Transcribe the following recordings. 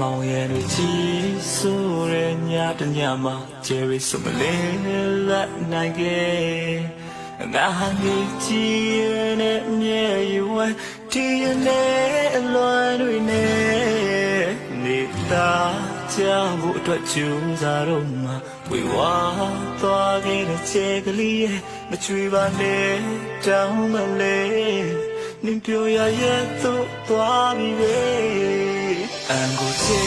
မောင်ရဲ့တွေကြီးဆိုးတဲ့ညတညမှာကျယ်ရီဆိုမလေးလက်နိုင်ခဲ့ငါဟာငေးကြီးရဲ့နဲ့မြဲရွယ်ဒီရဲ့အလွန်တွေနဲ့နေတာကြဖို့အတွက်ကြိုးစားတော့မှဝေဝါသွားခဲ့တဲ့ခြေကလေးရဲ့မချွေပါနဲ့တောင်းမလဲနင်ပြောရရဲ့သို့သွားပြီပဲအန်ကိုချေ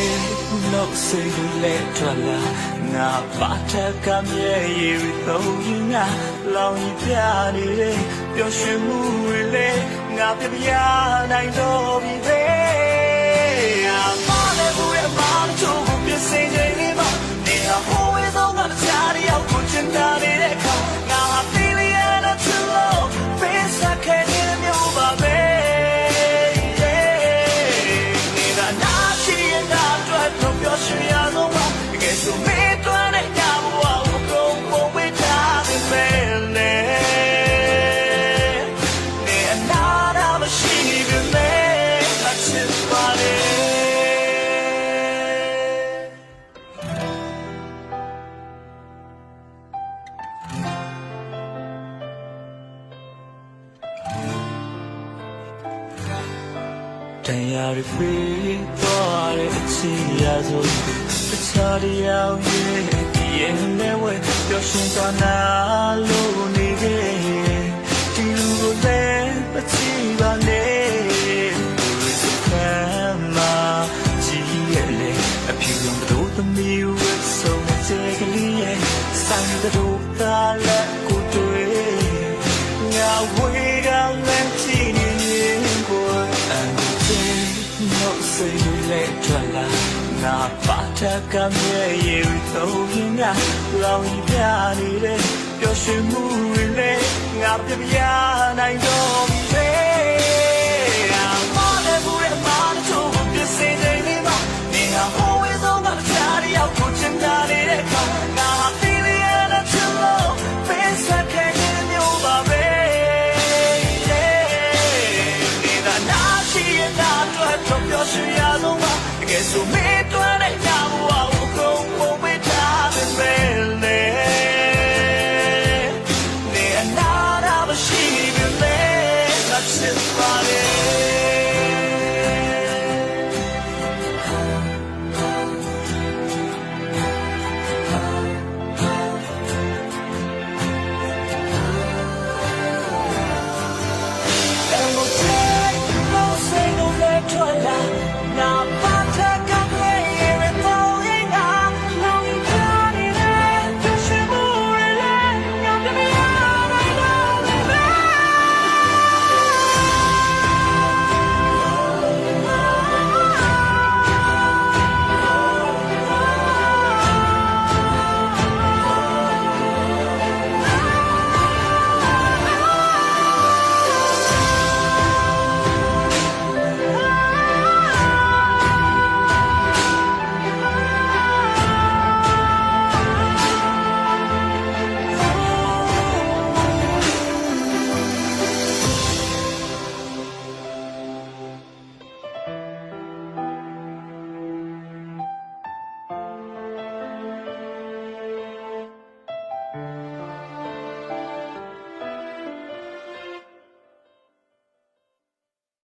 လို့စိတ်လေးထွက်လာငါပါထက်ကမြဲရည်တော့ရင်ငါလောင်ပြနေတယ်ပျော်ရွှင်မှုတွေလည်းငါပြပြနိုင်တော့ပြီပဲအမလည်းဘူးရဲ့မမချိုးကိုပြစင်နေနေမှာနေဟာဟိုဝေးဆုံးကချားရအောင်ကိုချင်တာနေတဲ့ခါငါဟာတီလီယာနဲ့ချလို့ပေးစားခဲ့နေမျိုးပါပဲတော့ပြောရှင်းရတော့မှာတကယ်ဆိုမေးတွန်းတဲ့ညဘဝကိုကုန်ပေါ်ဝေးထားပြီမဲ့လေနေအနာတာမရှိပြီမဲ့အချစ်ပါလေတရားရပြီသွားတဲ့အချီရဆိုတခြားတရားရဲ့ဒီရဲ့နဲ့ဝဲပျော်ရွှင်သွားနာလို့နေခဲ့ဒီလူကိုလည်းမချီပါနဲ့လူစခံမှာကြည့်ရလေအဖြူရောင်တို့သမီးဝတ်ဆုံးတဲ့ကလေးရဲ့ဆိုင်တို့ကလည်းကိုတွေ့ငါဝေးကလည်းကြည့်နေကိုno say you let trala na pata kamye you thought nga long ya ni le pyo shin mu le nga pya nai do be ma le bu le ma le cho bu pye sin dai ni ma ni ha ho we so ga cha ri yaw ko chin da ni de ka nga ha ti li ya na chin lo pe sa ke ni myo ba be ni da na shi ya na to ပြောရှင်ရဆုံးပါတကယ်ဆိုမေး